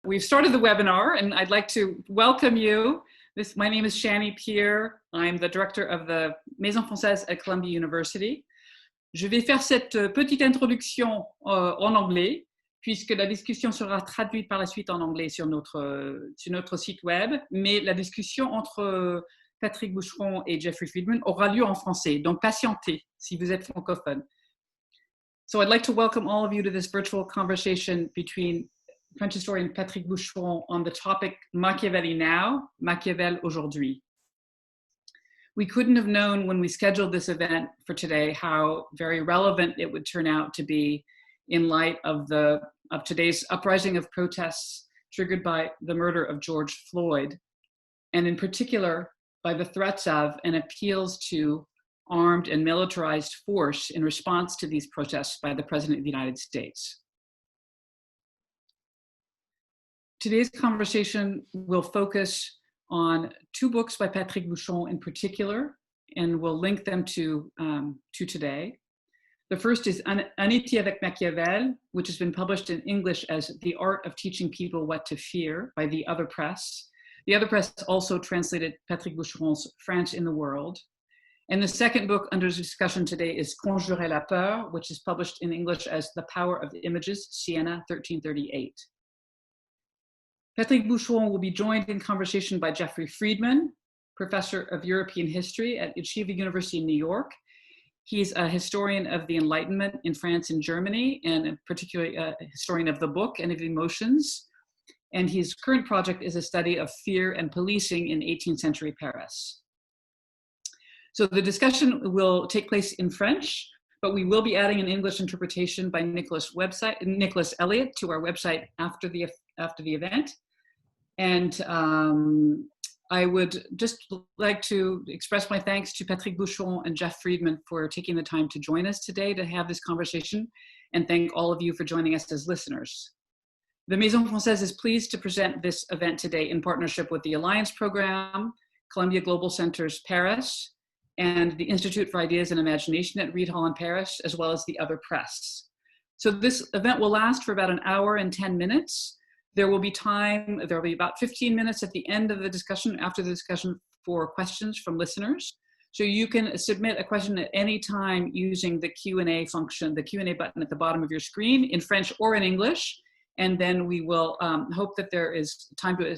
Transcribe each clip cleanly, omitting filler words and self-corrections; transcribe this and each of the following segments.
We've started the webinar and I'd like to welcome you. My name is Shani Pierre. I'm the director of the Maison Française at Columbia University. Je vais faire cette petite introduction en anglais, puisque la discussion sera traduite par la suite en anglais sur notre site web, mais la discussion entre Patrick Boucheron et Jeffrey Freedman aura lieu en français, donc patientez si vous êtes francophone. So I'd like to welcome all of you to this virtual conversation between French historian Patrick Boucheron on the topic Machiavelli Now, Machiavel aujourd'hui. We couldn't have known when we scheduled this event for today how very relevant it would turn out to be in light of today's uprising of protests triggered by the murder of George Floyd, and in particular by the threats of and appeals to armed and militarized force in response to these protests by the President of the United States. Today's conversation will focus on two books by Patrick Boucheron in particular, and we'll link them to today. The first is Anew, avec Machiavel, which has been published in English as The Art of Teaching People What to Fear by The Other Press. The Other Press also translated Patrick Boucheron's France in the World. And the second book under discussion today is Conjurer la peur, which is published in English as The Power of Images, Siena, 1338. Patrick Boucheron will be joined in conversation by Jeffrey Freedman, professor of European history at University in New York. He's a historian of the Enlightenment in France and Germany, and particularly a historian of the book and of emotions. And his current project is a study of fear and policing in 18th century Paris. So the discussion will take place in French, but we will be adding an English interpretation by Nicholas Elliott to our website after the event. And I would just like to express my thanks to Patrick Boucheron and Jeff Freedman for taking the time to join us today to have this conversation, and thank all of you for joining us as listeners. The Maison Française is pleased to present this event today in partnership with the Alliance Program, Columbia Global Centers Paris, and the Institute for Ideas and Imagination at Reed Hall in Paris, as well as the Other Press. So this event will last for about an hour and 10 minutes. There will be about 15 minutes at the end of the discussion, after the discussion, for questions from listeners. So you can submit a question at any time using the Q&A function, the Q&A button at the bottom of your screen in French or in English. And then we will hope that there is time to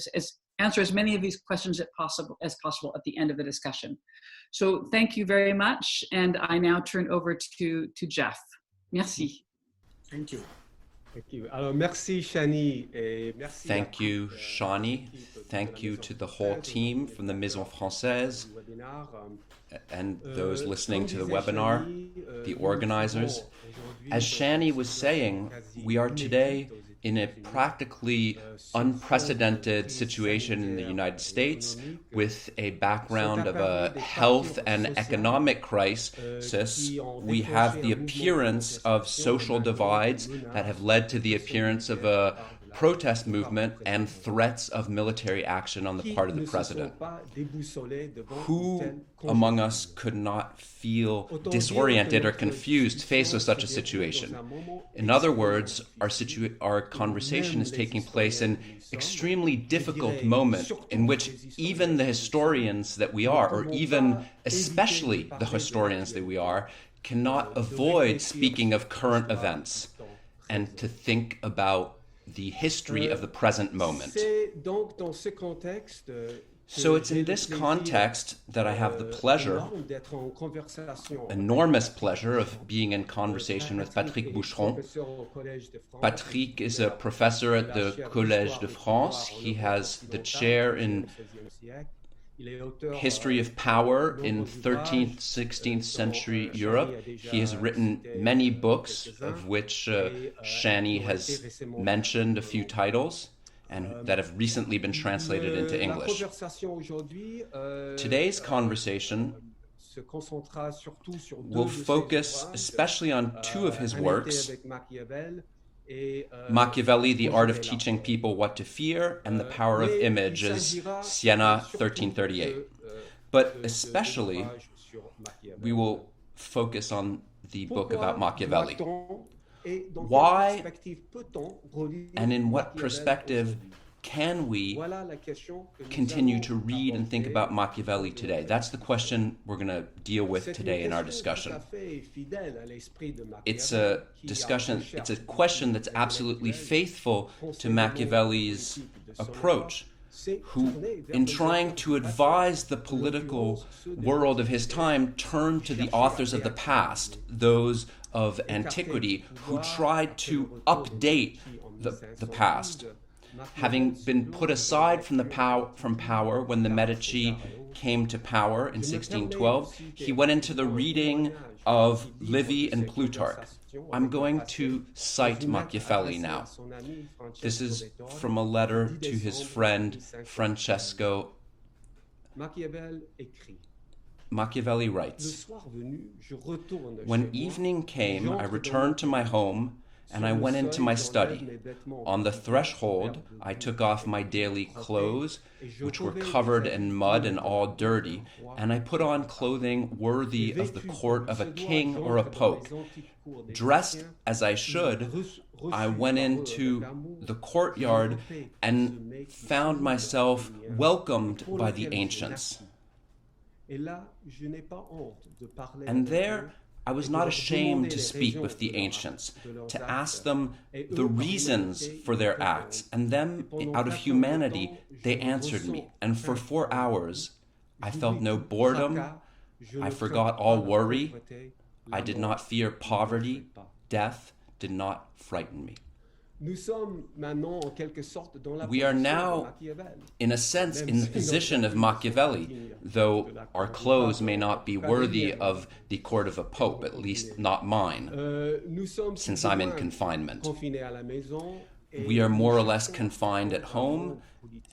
answer as many of these questions as possible at the end of the discussion. So thank you very much. And I now turn over to Jeff. Merci. Thank you. Thank you. Alors, merci, Shani. Thank you, Shani. Thank you to the whole team from the Maison Française and those listening to the webinar, the organizers. As Shani was saying, we are today in a practically unprecedented situation in the United States with a background of a health and economic crisis. We have the appearance of social divides that have led to the appearance of a protest movement and threats of military action on the part of the president. Who among us could not feel disoriented or confused faced with such a situation? In other words, our conversation is taking place in an extremely difficult moment in which even the historians that we are, or even especially the historians that we are, cannot avoid speaking of current events and to think about the history of the present moment. So it's in this context that I have the pleasure, enormous pleasure, of being in conversation with Patrick Boucheron. Patrick is a professor at the Collège de France. He has the chair in History of Power in 13th, 16th century Europe. He has written many books, of which Shani has mentioned a few titles, and that have recently been translated into English. Today's conversation will focus especially on two of his works, Machiavelli, The Art of Teaching People What to Fear, and The Power of Images, Siena, 1338. But especially, we will focus on the book about Machiavelli. Why and in what perspective can we continue to read and think about Machiavelli today? That's the question we're going to deal with today in our discussion. It's a question that's absolutely faithful to Machiavelli's approach, who, in trying to advise the political world of his time, turned to the authors of the past, those of antiquity, who tried to update the past. Having been put aside from power when the Medici came to power in 1612, he went into the reading of Livy and Plutarch. I'm going to cite Machiavelli now. This is from a letter to his friend Francesco. Machiavelli writes, "When evening came, I returned to my home, and I went into my study. On the threshold, I took off my daily clothes, which were covered in mud and all dirty, and I put on clothing worthy of the court of a king or a pope. Dressed as I should, I went into the courtyard and found myself welcomed by the ancients. And there I was not ashamed to speak with the ancients, to ask them the reasons for their acts, and them, out of humanity, they answered me. And for 4 hours, I felt no boredom, I forgot all worry, I did not fear poverty, death did not frighten me." We are now, in a sense, in the position of Machiavelli, though our clothes may not be worthy of the court of a pope, at least not mine, since I'm in confinement. We are more or less confined at home,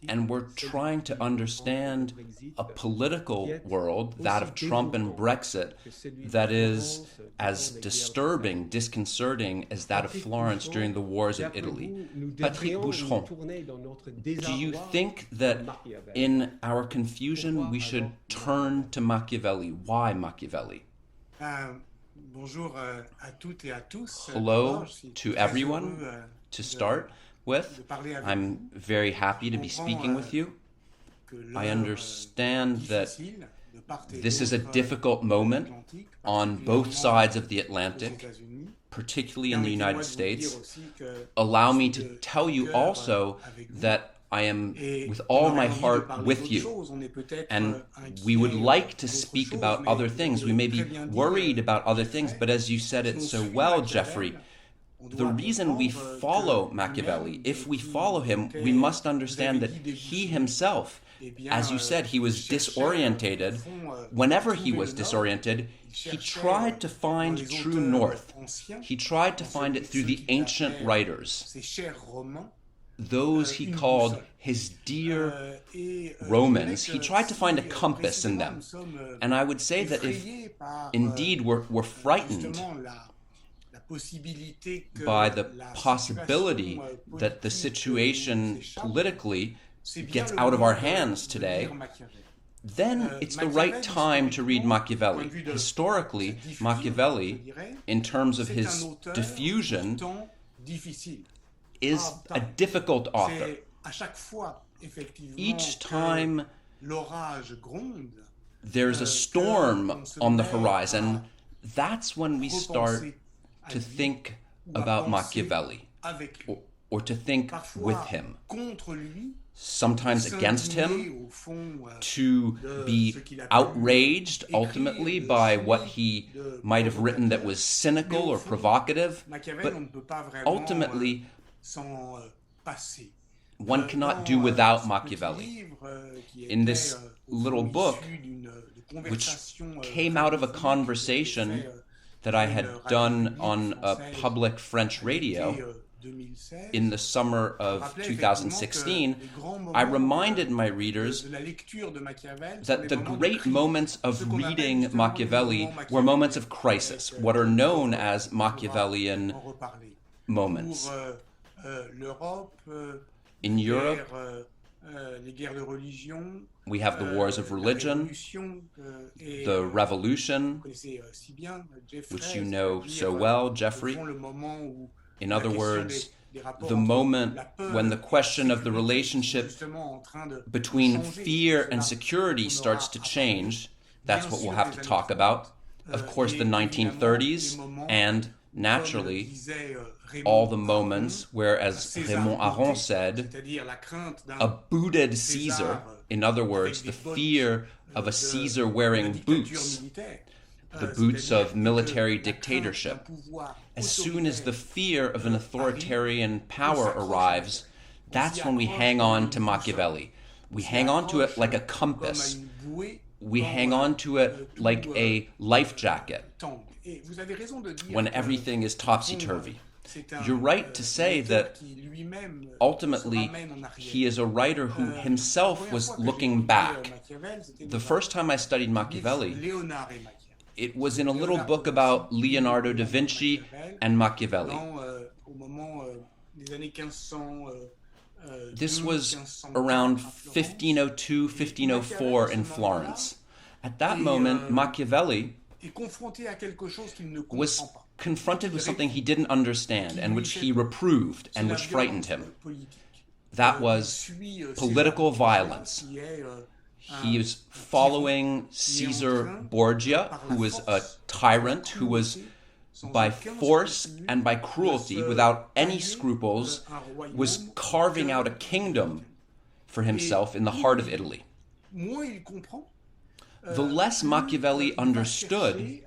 and we're trying to understand a political world, that of Trump and Brexit, that is as disturbing, disconcerting as that of Florence during the wars of Italy. Patrick Boucheron, do you think that in our confusion we should turn to Machiavelli? Why Machiavelli? Hello to everyone. To start with, I'm very happy to be speaking with you. I understand that this is a difficult moment on both sides of the Atlantic, particularly in the United States. Allow me to tell you also that I am with all my heart with you, and we would like to speak about other things. We may be worried about other things, but as you said it so well, Jeffrey, the reason we follow Machiavelli, if we follow him, we must understand that he himself, as you said, he was disorientated. Whenever he was disoriented, he tried to find true north. He tried to find it through the ancient writers, those he called his dear Romans. He tried to find a compass in them. And I would say that if indeed we're frightened by the possibility that the situation politically gets out of our hands today, then it's the right time to read Machiavelli. Historically, Machiavelli, in terms of his diffusion, is a difficult author. Each time there's a storm on the horizon, that's when we start to think about Machiavelli, or to think with him, sometimes against him, to be outraged ultimately by what he might have written that was cynical or provocative, but ultimately one cannot do without Machiavelli. In this little book, which came out of a conversation that I had done on a public French radio in the summer of 2016, I reminded my readers that the great moments of reading Machiavelli were moments of crisis, what are known as Machiavellian moments. In Europe, We have the wars of religion, the revolution, which you know so well, Jeffrey. In other words, the moment when the question of the relationship between fear and security starts to change, that's what we'll have to talk about. Of course, the 1930s, and naturally, all the moments where, as Raymond Aron said, a booted Caesar, in other words, the fear of a Caesar wearing boots, the boots of military dictatorship. As soon as the fear of an authoritarian power arrives, that's when we hang on to Machiavelli. We hang on to it like a compass. We hang on to it like a life jacket when everything is topsy-turvy. You're right to say that ultimately he is a writer who himself was looking back. The first time I studied Machiavelli, it was in a little book about Leonardo da Vinci and Machiavelli. This was around 1502, 1504 in Florence. At that moment, Machiavelli was confronted with something he didn't understand and which he reproved and which frightened him. That was political violence. He is following Caesar Borgia, who was a tyrant, who was by force and by cruelty, without any scruples, was carving out a kingdom for himself in the heart of Italy. The less Machiavelli understood,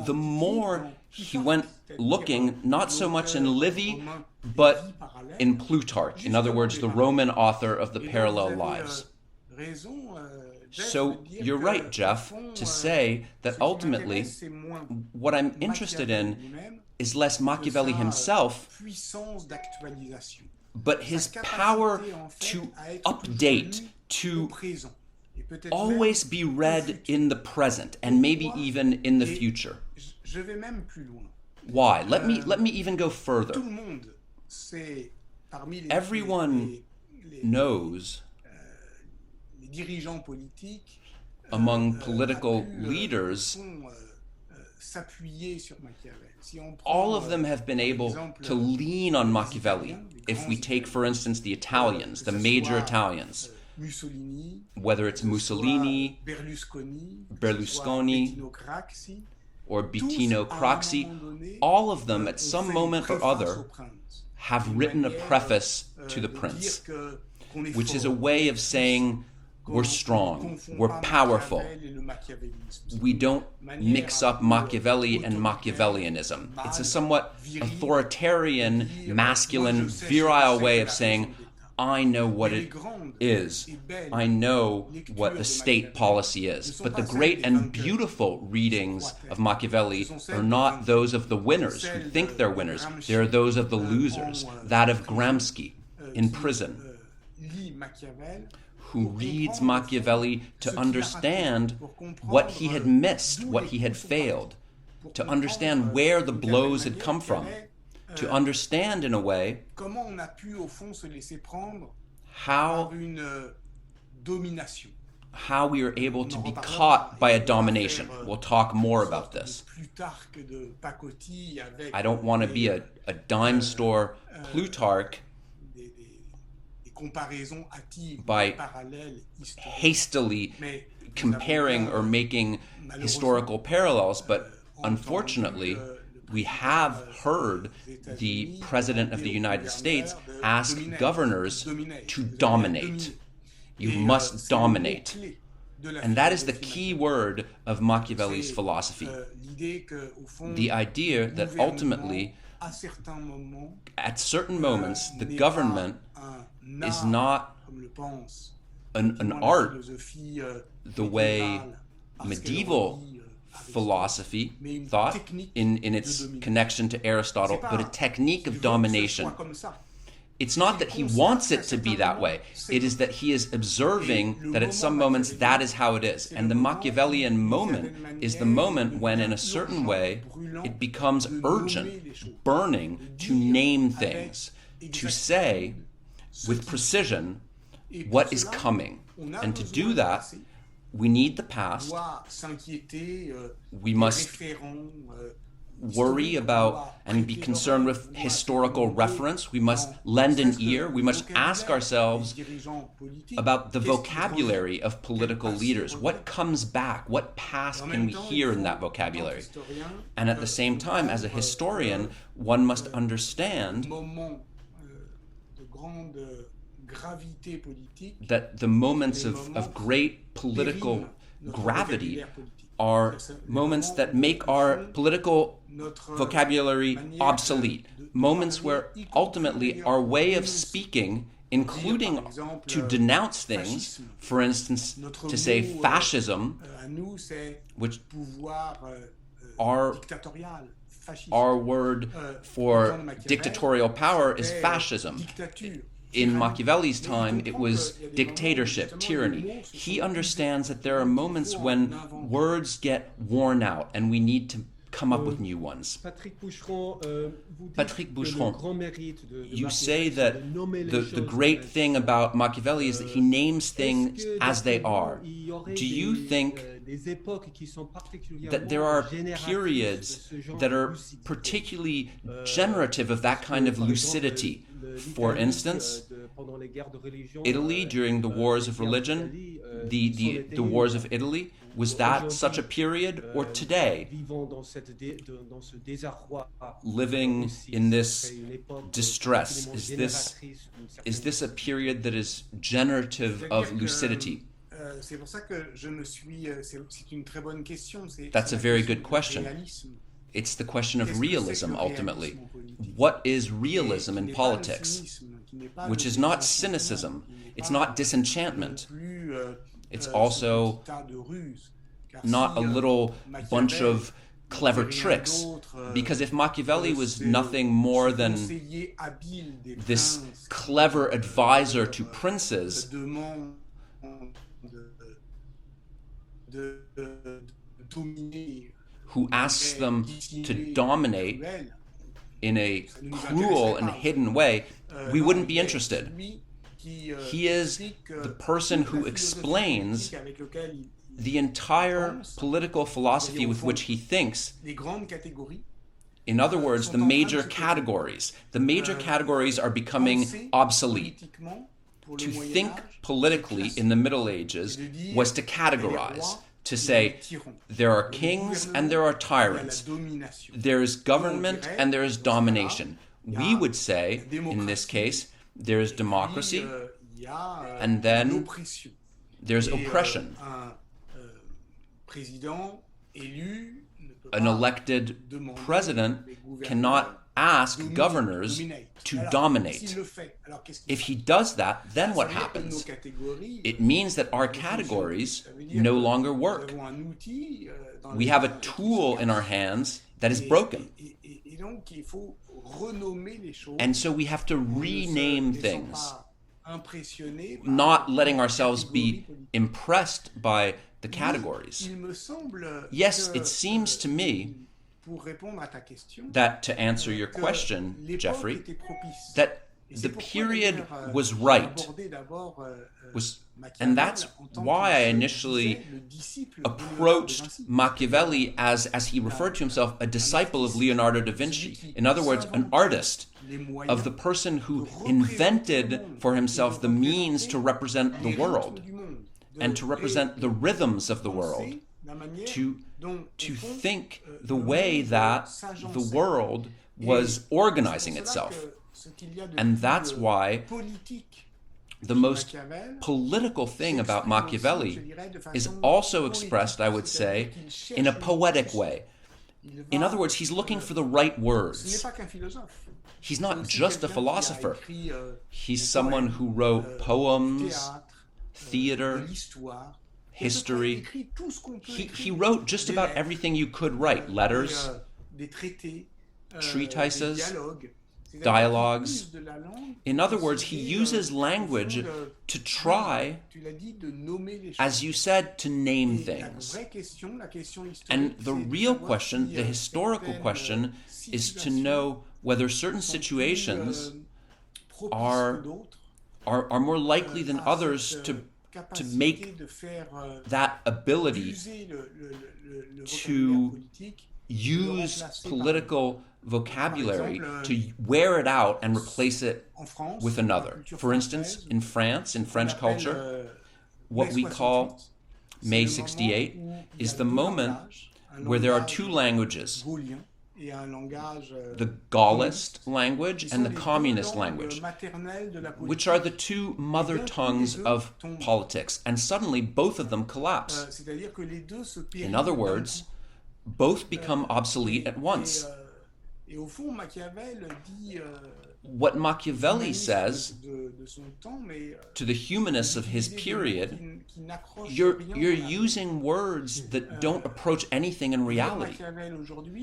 the more he went looking not so much in Livy, but in Plutarch, in other words, the Roman author of the parallel lives. So you're right, Jeff, to say that ultimately what I'm interested in is less Machiavelli himself, but his power to update, to always be read in the present and maybe even in the future. Why? Let me even go further. Everyone knows among political leaders, all of them have been able to lean on Machiavelli. If we take, for instance, the Italians, the major Italians, whether it's Mussolini, Berlusconi, or Bettino Craxi, all of them at some moment or other have written a preface to the Prince, which is a way of saying we're strong, we're powerful. We don't mix up Machiavelli and Machiavellianism. It's a somewhat authoritarian, masculine, virile way of saying, I know what it is. I know what the state policy is. But the great and beautiful readings of Machiavelli are not those of the winners who think they're winners. They are those of the losers. That of Gramsci in prison, who reads Machiavelli to understand what he had missed, what he had failed, to understand where the blows had come from, to understand in a way how we are able to be caught by a domination. We'll talk more about this. I don't want to be a dime store Plutarch by hastily comparing or making historical parallels, but unfortunately, we have heard the President of the United States ask governors to dominate. You must dominate. And that is the key word of Machiavelli's philosophy. The idea that ultimately, at certain moments, the government is not an art the way medieval philosophy thought in its connection to Aristotle, but a technique of domination. It's not that he wants it to be that way. It is that he is observing that at some moments that is how it is. And the Machiavellian moment is the moment when, in a certain way, it becomes urgent, burning, to name things, to say with precision, what is coming. And to do that, we need the past. We must worry about and be concerned with historical reference. We must lend an ear. We must ask ourselves about the vocabulary of political leaders. What comes back? What past can we hear in that vocabulary? And at the same time, as a historian, one must understand that the moments of great political gravity are moments that make our political vocabulary obsolete. Moments where ultimately our way of speaking, including to denounce things, for instance, to say fascism, which our word for dictatorial power is fascism. In Machiavelli's time, it was dictatorship, tyranny. He understands that there are moments when words get worn out and we need to come up with new ones. Patrick Boucheron, you say that the great thing about Machiavelli is that he names things as they are. Do you think that there are periods that are particularly generative of that kind of lucidity? For instance, Italy during the wars of religion, the wars of Italy, was that such a period? Or today, living in this distress, is this a period that is generative of lucidity? That's a very good question. It's the question of realism, ultimately. What is realism in politics? Which is not cynicism. It's not disenchantment. It's also not a little bunch of clever tricks. Because if Machiavelli was nothing more than this clever advisor to princes, who asks them to dominate in a cruel and hidden way, we wouldn't be interested. He is the person who explains the entire political philosophy with which he thinks. In other words, the major categories. The major categories are becoming obsolete. To think politically in the Middle Ages was to categorize. To say there are kings and there are tyrants. There is government and there is domination. We would say, in this case, there is democracy and then there's oppression. An elected president cannot ask governors to dominate. If he does that, then what happens? It means that our categories no longer work. We have a tool in our hands that is broken. And so we have to rename things, not letting ourselves be impressed by the categories. Yes, it seems to me that, to answer your question, Jeffrey, that the period was right. And that's why I initially approached Machiavelli as he referred to himself, a disciple of Leonardo da Vinci. In other words, an artist, of the person who invented for himself the means to represent the world and to represent the rhythms of the world, to think the way that the world was organizing itself. And that's why the most political thing about Machiavelli is also expressed, I would say, in a poetic way. In other words, he's looking for the right words. He's not just a philosopher. He's someone who wrote poems, theater, history. He wrote just about everything you could write. Letters, treatises, dialogues. In other words, he uses language to try, as you said, to name things. And the real question, the historical question, is to know whether certain situations are are more likely than others to make that ability to use political vocabulary, to wear it out and replace it with another. For instance, in France, in French culture, what we call May 68 is the moment where there are two languages, the Gaullist language and the communist language, which are the two mother tongues of politics, and suddenly both of them collapse. In other words, both become obsolete at once. What Machiavelli says to the humanists of his period, you're using words that don't approach anything in reality.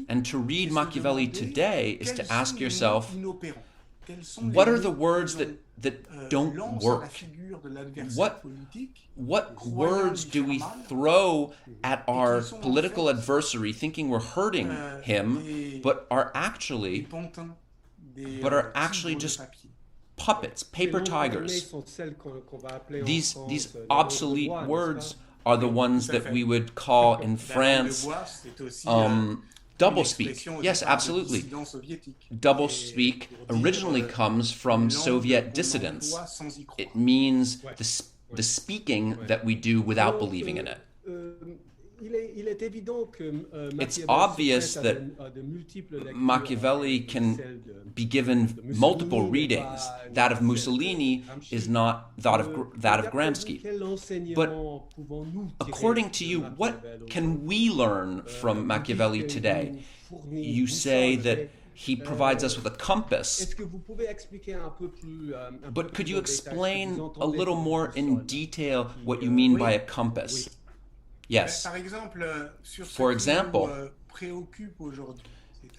And to read Machiavelli today is to ask yourself, what are the words that don't work? What words do we throw at our political adversary thinking we're hurting him, but are actually just puppets, paper tigers? These obsolete words are the ones that we would call in France doublespeak. Yes, absolutely. Doublespeak originally comes from Soviet dissidents. It means the speaking that we do without believing in it. It's obvious that Machiavelli can be given multiple readings. That of Mussolini is not that of Gramsci. But according to you, what can we learn from Machiavelli today? You say that he provides us with a compass. But could you explain a little more in detail what you mean by a compass? Yes. For example,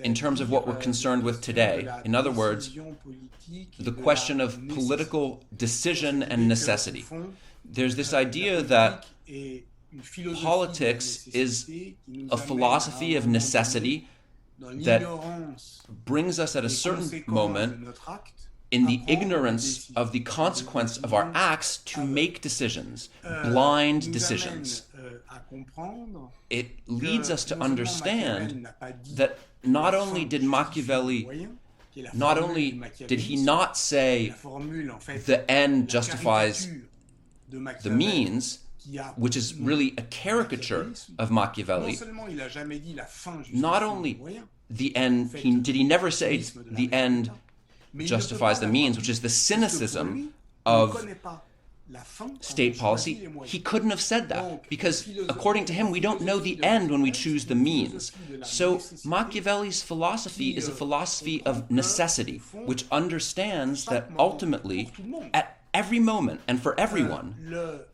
in terms of what we're concerned with today, in other words, the question of political decision and necessity. There's this idea that politics is a philosophy of necessity that brings us at a certain moment in the ignorance of the consequence of our acts to make decisions, blind decisions. It leads us to understand that not only did Machiavelli, not only did he not say the end justifies the means, which is really a caricature of Machiavelli, not only the end, did he never say the end justifies the means, which is the cynicism of state policy. He couldn't have said that because, according to him, we don't know the end when we choose the means. So Machiavelli's philosophy is a philosophy of necessity, which understands that ultimately, at every moment and for everyone,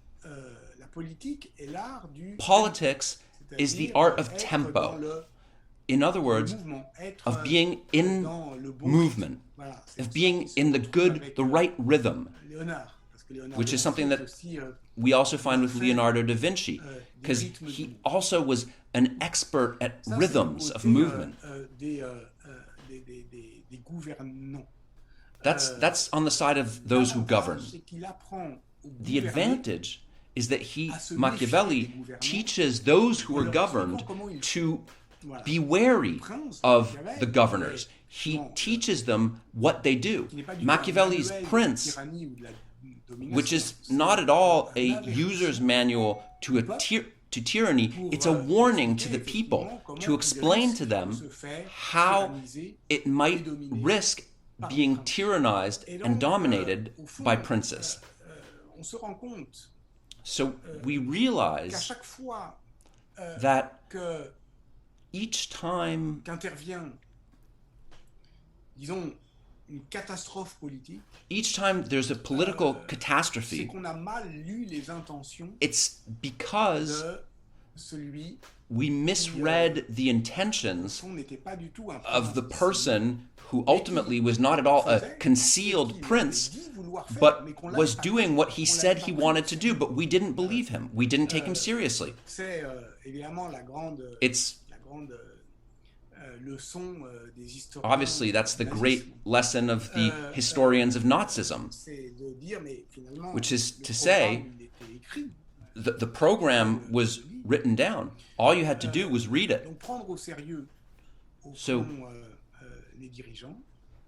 politics is the art of tempo. In other words, of being in movement, of being in the right rhythm, which is something that we also find with Leonardo da Vinci, because he also was an expert at rhythms of movement. That's on the side of those who govern. The advantage is that Machiavelli teaches those who are governed to be wary of the governors. He teaches them what they do. Machiavelli's Prince, which is not at all a user's manual to tyranny, it's a warning to the people to explain to them how it might risk being tyrannized and dominated by princes. So we realize that each time there's a political catastrophe, it's because we misread the intentions of the person who ultimately was not at all a concealed prince, but was doing what he said he wanted to do, but we didn't believe him. We didn't take him seriously. It's Obviously, that's the great lesson of the historians of Nazism, which is to say, the program was written down. All you had to do was read it.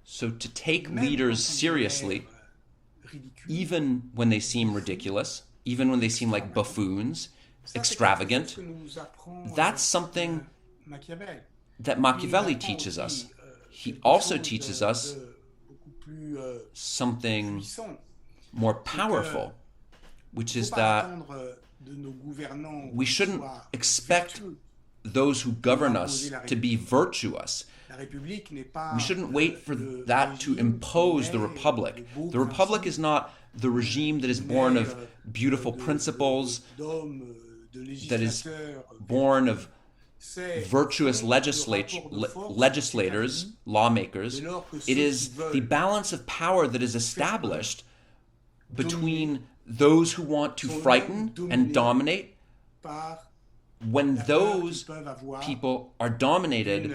So to take leaders seriously, even when they seem ridiculous, even when they seem like buffoons, extravagant, that's something that Machiavelli teaches us. He also teaches us something more powerful, which is that we shouldn't expect those who govern us to be virtuous. We shouldn't wait for that to impose the Republic. The Republic is not the regime that is born of beautiful principles, that is born of virtuous legislators, lawmakers. It is the balance of power that is established between those who want to frighten and dominate. When those people are dominated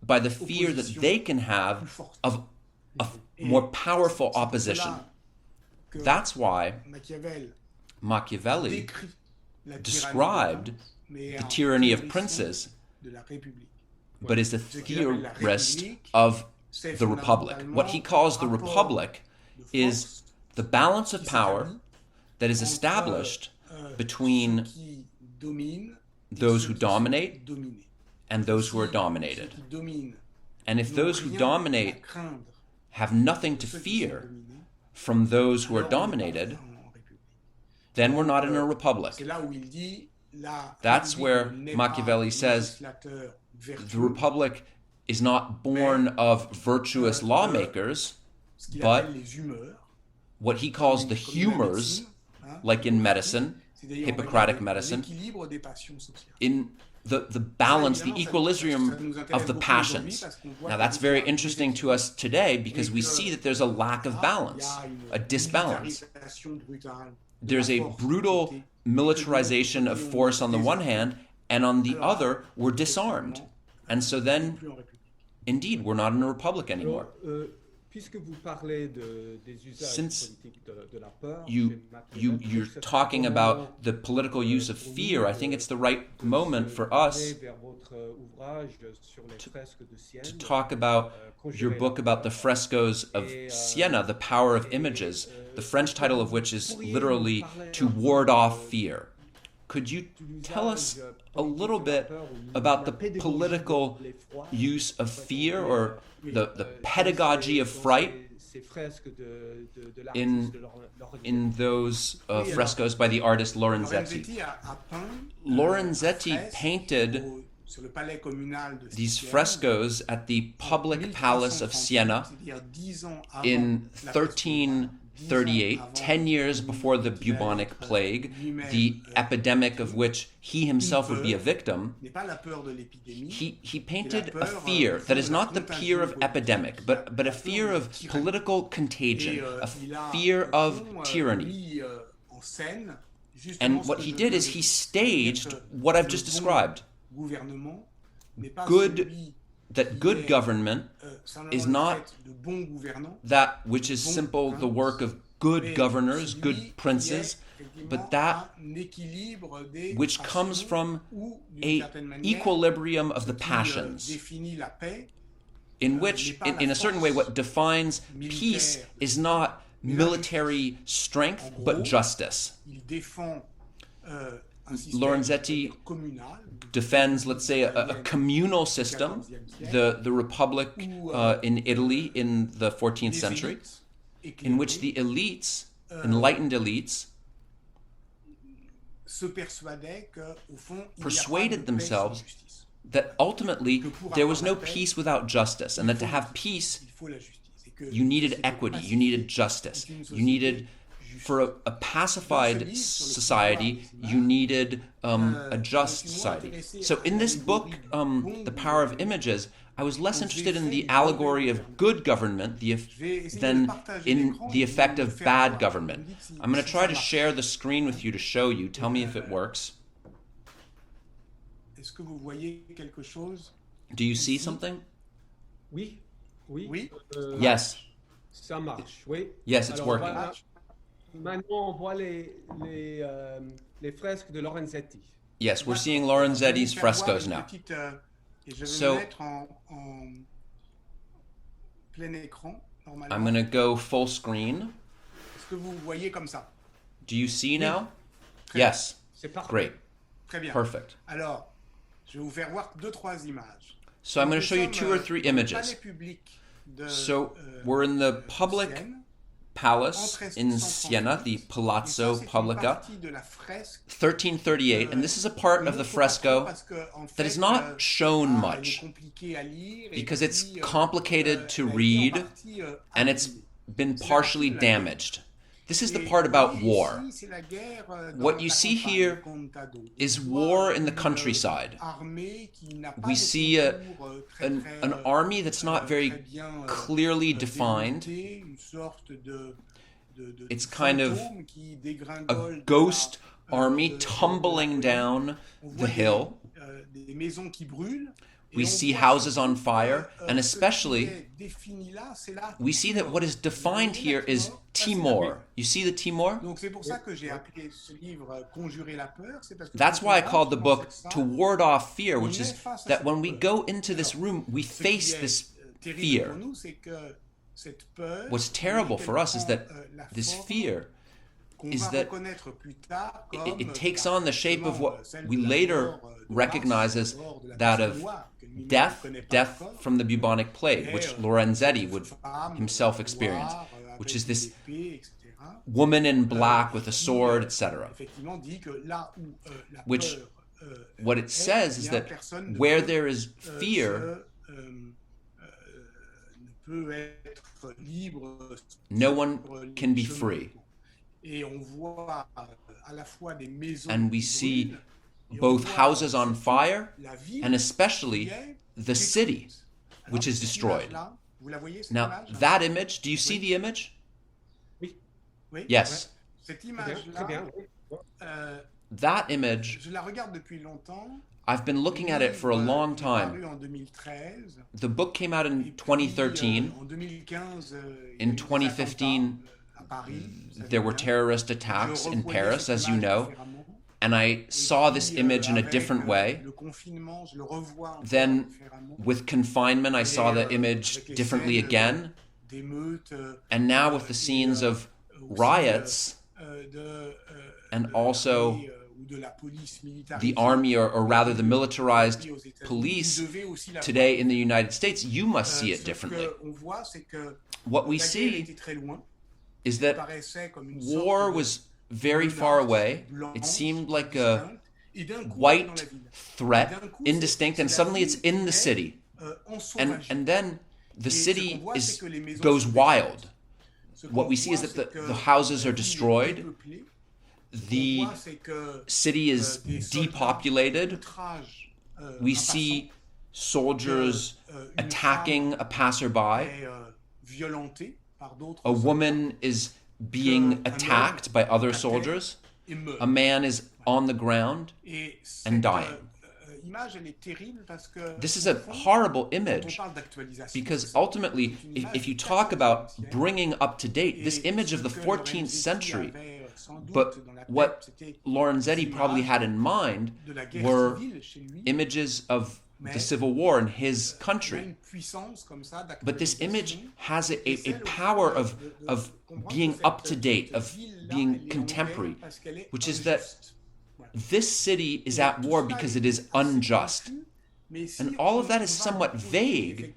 by the fear that they can have of more powerful opposition. That's why Machiavelli described the tyranny of princes, but is a theorist of the Republic. What he calls the Republic is the balance of power that is established between those who dominate and those who are dominated. And if those who dominate have nothing to fear from those who are dominated, then we're not in a republic. That's where Machiavelli says the republic is not born of virtuous lawmakers, but what he calls the humors, like in medicine, Hippocratic medicine, in the balance, the equilibrium of the passions. Now that's very interesting to us today because we see that there's a lack of balance, a disbalance. There's a brutal militarization of force on the one hand, and on the other, we're disarmed. And so then, indeed, we're not in a republic anymore. Since you're talking about the political use of fear, I think it's the right moment for us to talk about your book about the frescoes of Siena, The Power of Images, the French title of which is literally To Ward Off Fear. Could you tell us a little bit about the political use of fear or the pedagogy of fright in those frescoes by the artist Lorenzetti? Lorenzetti painted these frescoes at the public palace of Siena in 1338, 10 years before the bubonic plague, the epidemic of which he himself would be a victim. He painted a fear that is not the fear of epidemic, but a fear of political contagion, a fear of tyranny. And what he did is he staged what I've just described. Good government is not that which is simple the work of good governors, good princes, but that which comes from an equilibrium of the passions, in which, in a certain way, what defines peace is not military strength, but justice. Lorenzetti defends, let's say, a communal system, the Republic in Italy in the 14th century, in which the elites, enlightened elites, persuaded themselves that ultimately there was no peace without justice, and that to have peace, you needed equity, you needed justice, you needed... For a pacified society, you needed a just society. So in this book, The Power of Images, I was less interested in the allegory of good government than in the effect of bad government. I'm going to try to share the screen with you to show you. Tell me if it works. Do you see something? Oui, oui. Oui. Yes. Ça marche, oui. Yes, it's Alors, working. voilà. Maintenant, on voit les fresques de Lorenzetti. Yes, we're D'accord. seeing Je vais Lorenzetti's vous faire voir frescoes une now. petite, et je vais So- me mettre en plein écran, normalement. I'm going to go full screen. Est-ce que vous voyez comme ça? Do you see now? Très bien. Yes. C'est parfait. Great. Très bien. Perfect. Alors, je vais vous faire voir 2-3 images. So I'm going to Nous show you sommes, 2 or 3 dans le palais images. public de, So we're in the public Sienne. palace in Siena, the Palazzo Pubblica, 1338, and this is a part of the fresco that is not shown much because it's complicated to read and it's been partially damaged. This is the part about war. What you see here is war in the countryside. We see an army that's not very clearly defined. It's kind of a ghost army tumbling down the hill. We see houses on fire, and especially, we see that what is defined here is Timor. You see the Timor? That's why I called the book To Ward Off Fear, which is that when we go into this room, we face this fear. What's terrible for us is that this fear is that it takes on the shape of what we later recognize as that of death from the bubonic plague, which Lorenzetti would himself experience, which is this woman in black with a sword, etc. Which, what it says is that where there is fear, no one can be free. And we see both houses on fire and especially the city, which is destroyed. Now, that image, do you see the image? Yes. That image, I've been looking at it for a long time. The book came out in 2013. In 2015, there were terrorist attacks in Paris, as you know, and I saw this image in a different way. Then, with confinement, I saw the image differently again. And now with the scenes of riots, and also the army, or rather the militarized police today in the United States, you must see it differently. What we see is that war was very far away. It seemed like a white threat, indistinct, and suddenly it's in the city. And then the city goes wild. What we see is that the houses are destroyed. The city is depopulated. We see soldiers attacking a passerby. A woman is being attacked by other soldiers. A man is on the ground and dying. This is a horrible image because ultimately, if you talk about bringing up to date, this image of the 14th century, but what Lorenzetti probably had in mind were images of the Civil War in his country. But this image has a power of being up to date, of being contemporary, which is that this city is at war because it is unjust. And all of that is somewhat vague.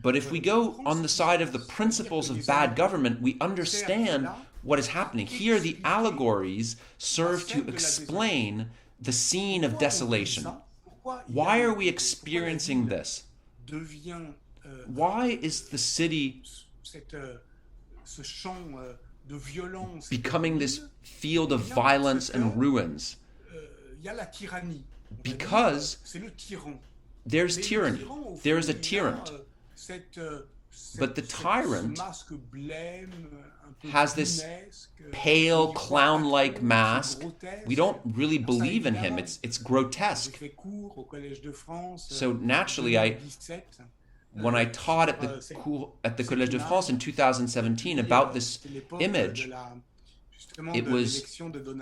But if we go on the side of the principles of bad government, we understand what is happening. Here, the allegories serve to explain the scene of desolation. Why are we experiencing this? Why is the city becoming this field of violence and ruins? Because there's tyranny. There is a tyrant. But the tyrant masque blême, un peu has this clownesque, pale, clown-like grotesque. mask. We don't really believe in him. It's J'ai grotesque. fait cours au Collège de France. So naturally, en 2017. when I taught at the Collège de France in 2017 about this image, it was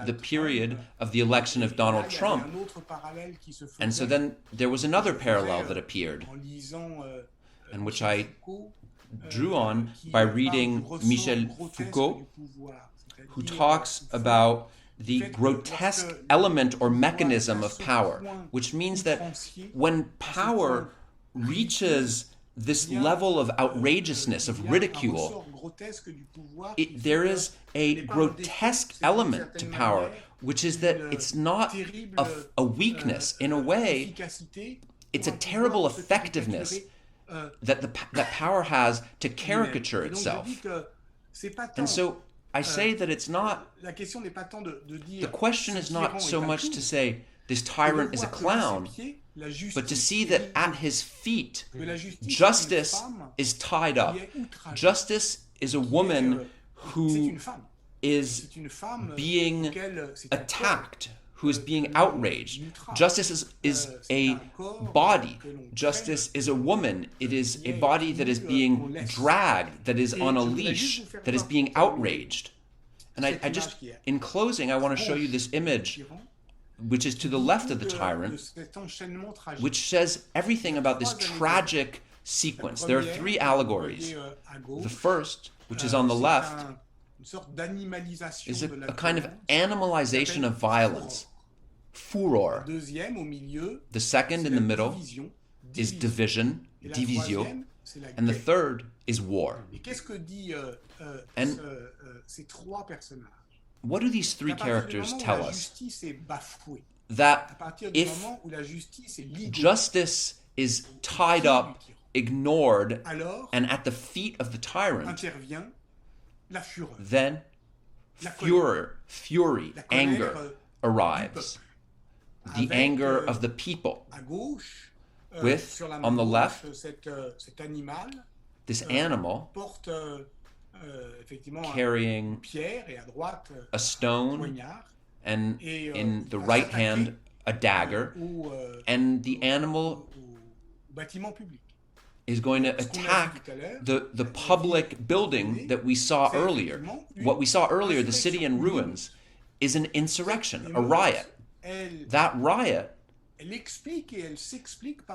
the period of the election of Donald Trump. And so then there was another parallel that appeared, and which I drew on by reading Michel Foucault, who talks about the grotesque element or mechanism of power, which means that when power reaches this level of outrageousness, of ridicule, there is a grotesque element to power, which is that it's not a weakness. In a way, it's a terrible effectiveness that power has to caricature itself. And so I say that it's not, the question is not so much to say this tyrant is a clown, but to see that at his feet, justice is tied up. Justice is a woman who is being attacked, who is being outraged. Justice is a body. Justice is a woman. It is a body that is being dragged, that is on a leash, that is being outraged. And I just, in closing, I want to show you this image, which is to the left of the tyrant, which says everything about this tragic sequence. There are three allegories. The first, which is on the left, is a kind of animalization of violence, furor. The second in the middle is division, divisio, and the third is war. And what do these three characters tell us? That if justice is tied up, ignored, and at the feet of the tyrant, then fury, anger arrives. The anger of the people. With, on the left, this animal carrying a stone, and in the right hand a dagger, and the animal is going to attack the public building that we saw earlier. What we saw earlier, the city in ruins, is an insurrection, a riot. That riot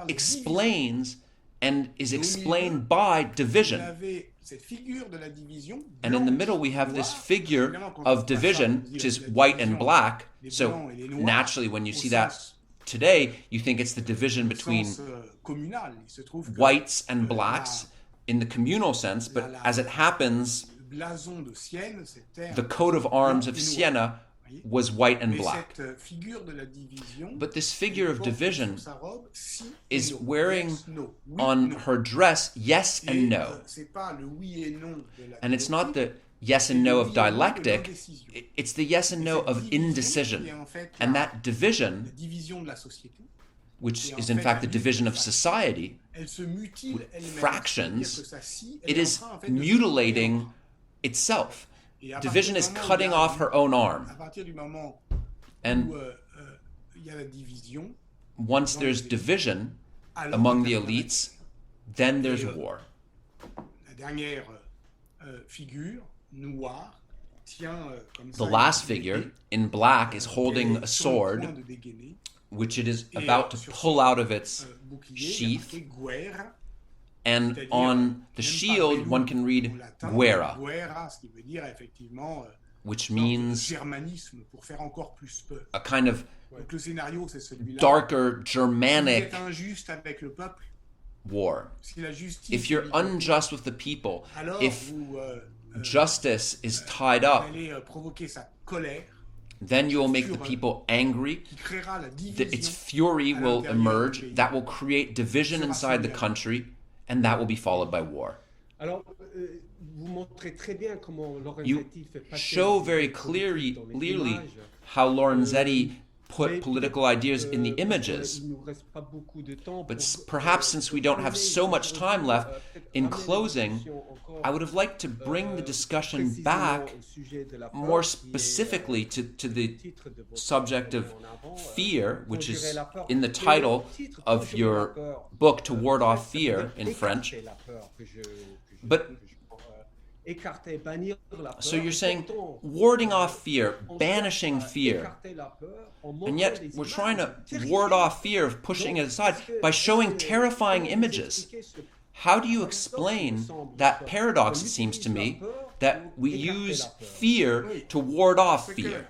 explains and is explained by division. And in the middle we have this figure of division, which is white and black. So naturally when you see that today, you think it's the division between whites and blacks in the communal sense, but as it happens, the coat of arms of Siena was white and black. But this figure of division is wearing on her dress yes and no. And it's not the yes and no of dialectic, it's the yes and no of indecision. And that division, which is in fact the division of society, fractions, it is mutilating itself. Division is cutting off her own arm. And once there's division among the elites, then there's war. The last figure, in black, is holding a sword, which it is about to pull out of its sheath. And on the shield, one can read guerra, which means a kind of darker Germanic war. If you're unjust with the people, if justice is tied up, then you will make the people angry. Its fury will emerge. That will create division inside the country. And that will be followed by war. You show very clearly how Lorenzetti put political ideas in the images. But perhaps since we don't have so much time left, in closing, I would have liked to bring the discussion back more specifically to the subject of fear, which is in the title of your book, To Ward Off Fear in French. But so you're saying warding off fear, banishing fear, and yet we're trying to ward off fear of pushing it aside by showing terrifying images. How do you explain that paradox, it seems to me, that we use fear to ward off fear?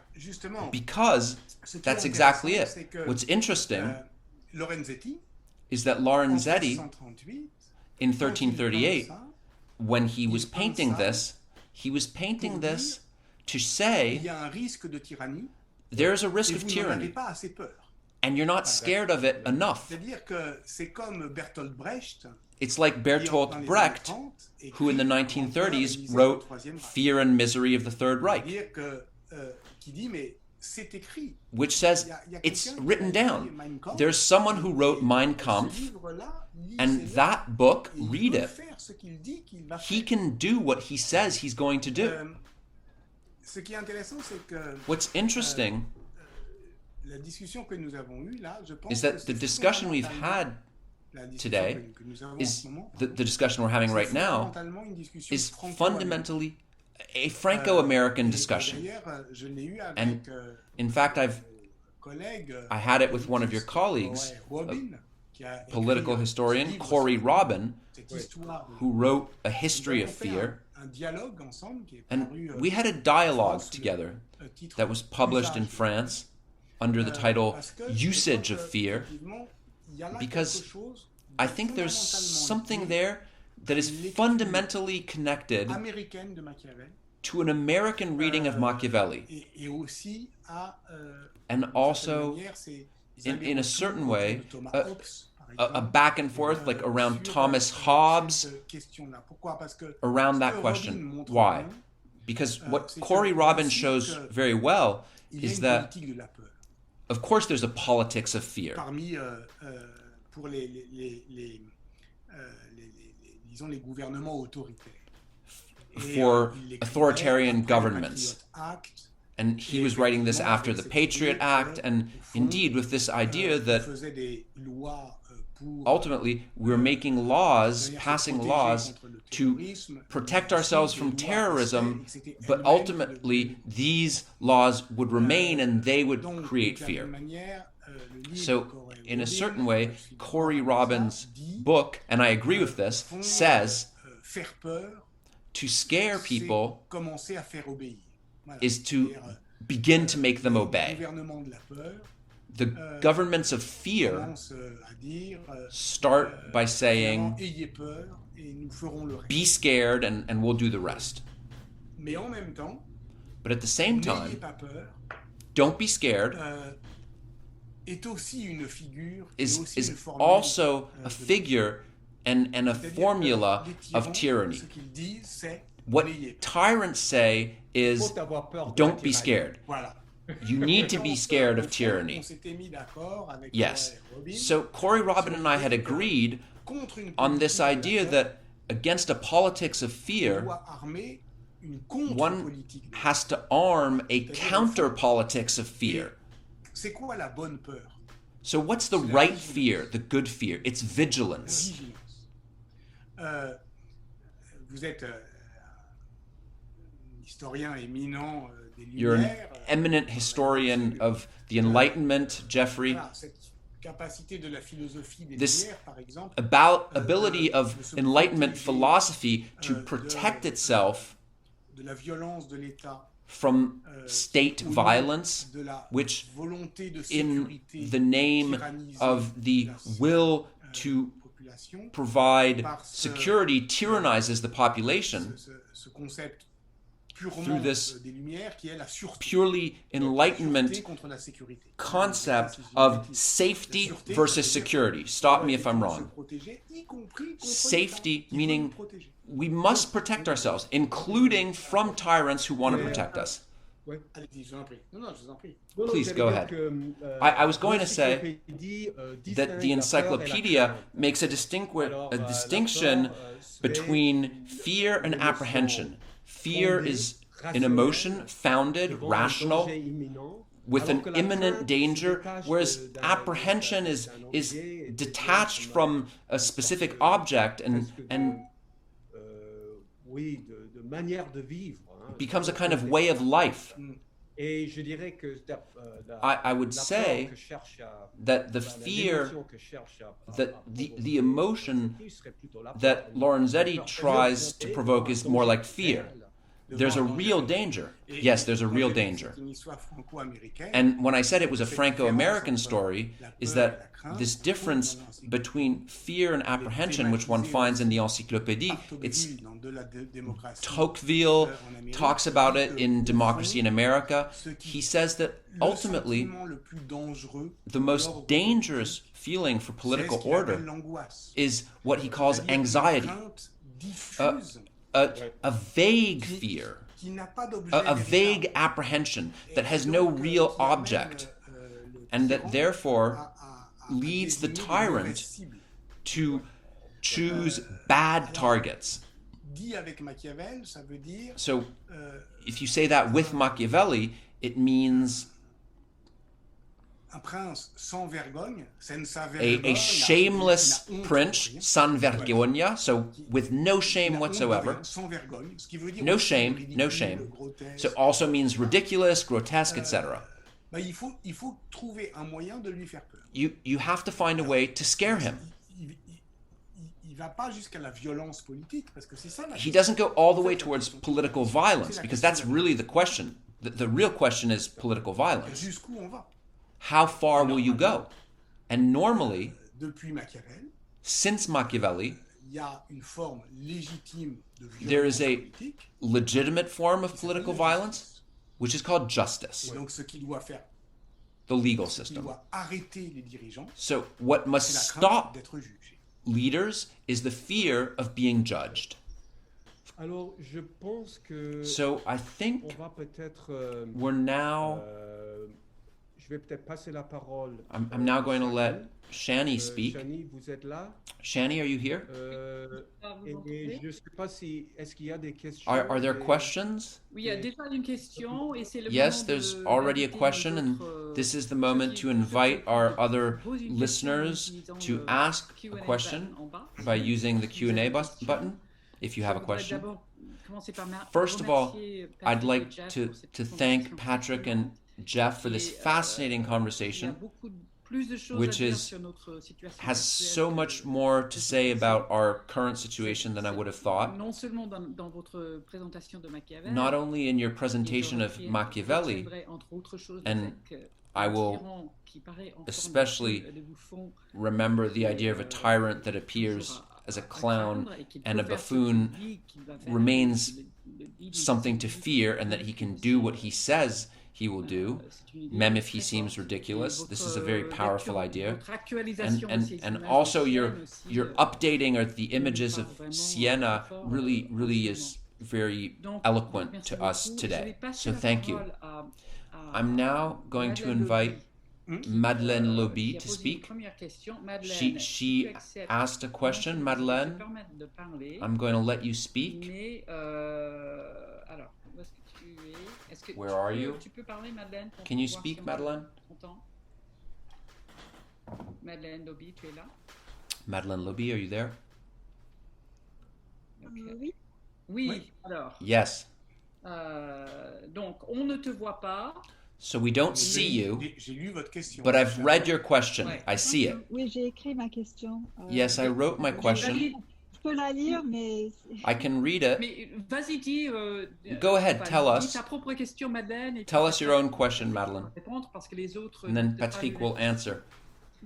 Because that's exactly it. What's interesting is that Lorenzetti, in 1338, when he was painting this to say there's a risk of tyranny, and you're not scared of it enough. It's like Bertolt Brecht, who in the 1930s wrote Fear and Misery of the Third Reich, which says it's written down. There's someone who wrote Mein Kampf, and that book, read it. He can do what he says he's going to do. What's interesting is that the discussion we've had today, is the discussion we're having right now, is fundamentally a Franco-American discussion. And in fact, I had it with one of your colleagues, a political historian, Corey Robin, who wrote A History of Fear. And we had a dialogue together that was published in France under the title Usage of Fear, because I think there's something there that is fundamentally connected to an American reading of Machiavelli, and also, in a certain way, a back and forth, like around Thomas Hobbes, around that question. Why? Because what Corey Robin shows very well is that, of course, there's a politics of fear. For authoritarian governments. And he was writing this after the Patriot Act, and indeed with this idea that ultimately we're making laws, passing laws to protect ourselves from terrorism, but ultimately these laws would remain and they would create fear. So in a certain way, Corey Robin's book, and I agree with this, says to scare people is to begin to make them obey. The governments of fear start by saying, be scared and we'll do the rest. But at the same time, don't be scared is also a figure and a formula of tyranny. What tyrants say is, don't be scared. You need to be scared of tyranny. Yes. So Corey Robin and I had agreed on this idea that against a politics of fear, one has to arm a counter-politics of fear. So what's the right fear, the good fear? It's vigilance. You're an eminent historian of the Enlightenment, Jeffrey. This ability of Enlightenment philosophy to protect itself from state violence, which in the name of the will to provide security tyrannizes the population through this purely Enlightenment concept of safety versus security. Stop me if I'm wrong. Safety meaning we must protect ourselves, including from tyrants who want to protect us. Ouais. Allez-y, je vous en prie. Non, je vous en prie. Non, Please, j'allais go dire ahead. que, I was going to say l'encyclopédie, that the distingue la peur et la encyclopedia crainte. makes a Alors, a la distinction peur, c'est between une fear and émotion apprehension. Fear fondée, is an rationnelle, emotion founded, devant un rational, danger imminent, with alors an que la imminent crainte danger, se détache whereas d'un apprehension is objet et detached devient from a specific object and oui, de manière de vivre. Hein, becomes a kind of way of life. Et je dirais que I would la say peur que cherche à, that the fear, that the emotion that Lorenzetti tries to provoke is more like fear. There's a real danger. Yes, there's a real danger. And when I said it was a Franco-American story, is that this difference between fear and apprehension, which one finds in the Encyclopédie, it's Tocqueville talks about it in Democracy in America. He says that ultimately the most dangerous feeling for political order is what he calls anxiety. A vague fear, a vague apprehension that has no real object, and that therefore leads the tyrant to choose bad targets. So, if you say that with Machiavelli, it means a shameless prince, sans vergogna, so with no shame whatsoever. No shame, no shame. So also means ridiculous, grotesque, etc. You have to find a way to scare him. He doesn't go all the way towards political violence, because that's really the question. The real question is political violence. How far will you go? And normally, since Machiavelli, there is a legitimate form of political violence, which is called justice, the legal system. So what must stop leaders is the fear of being judged. So I think we're now... I'm now going to let Shani speak. Shani, vous êtes là? Shani, are you here? Et je sais pas si est-ce qu'il y a des questions. Are there questions? Oui, il y a déjà une question et c'est le Yes, moment there's de already a d'inviter question, nos and autres, this is the moment to invite our other listeners to ask a Q&A question button en bas. by using the Q&A button, if you have a question. First of all, I'd like to thank Patrick and Jeff for this fascinating conversation, which has so much more to say about our current situation than I would have thought. Not only in your presentation of Machiavelli, and I will especially remember the idea of a tyrant that appears as a clown and a buffoon remains something to fear, and that he can do what he says he will do, même if he seems ridiculous. This is a very powerful idea. And also your updating of the images of Siena really is very eloquent to us today. So thank you. I'm now going to invite Madeleine Lobby to speak. She asked a question. Madeleine, I'm going to let you speak. Where are you? Can you speak, Madeleine? Madeleine Lobby, tu es là? Madeleine Lobby, are you there? Okay. Oui, alors. Yes. Donc, on ne te voit pas. So we don't see you, but I've read your question. I see it. Oui, j'ai écrit ma question. Yes, I wrote my question. Je peux la lire, mais... I can read it. Mais vas-y, dis... Go ahead, tell us. Dis ta propre question, Madeleine. Et tell us your own question, Madeleine. Parce que les autres and then Patrick will answer.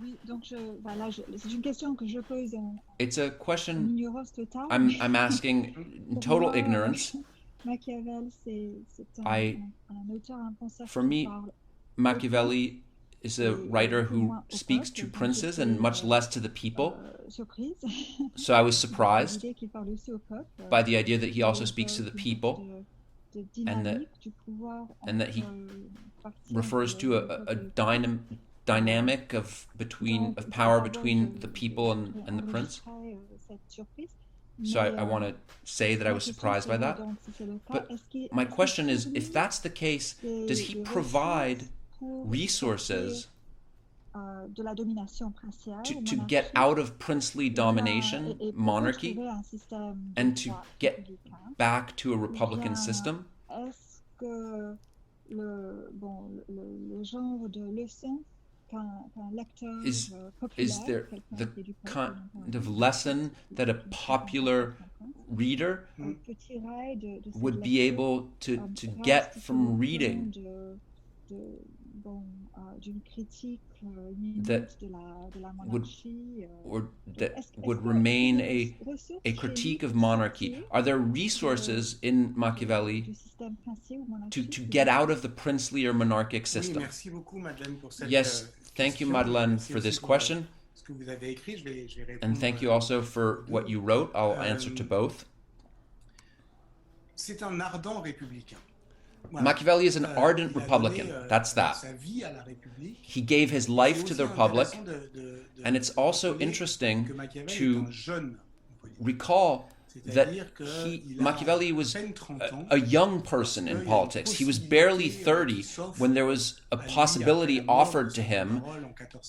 Oui, donc c'est une question que je pose en It's a question ignorance totale. I'm asking in total ignorance. Machiavel, c'est un auteur, un penseur. For me, Machiavelli is a writer who speaks to princes and much less to the people. So I was surprised by the idea that he also speaks to the people. and that he refers to a dynamic of power between the people and the prince. So I want to say that I was surprised by that. But my question is, if that's the case, does he provide resources to get out of princely domination, monarchy, and to get back to a republican system? Is there the kind of lesson that a popular reader would be able to get from reading that would remain a critique of monarchy? Are there resources in Machiavelli to get out of the princely or monarchic system? Yes, thank you, Madeleine, for this question. And thank you also for what you wrote. I'll answer to both. Machiavelli is an ardent Republican. That's that. He gave his life to the Republic, and it's also interesting to recall that Machiavelli was a young person in politics. He was barely 30 when there was a possibility offered to him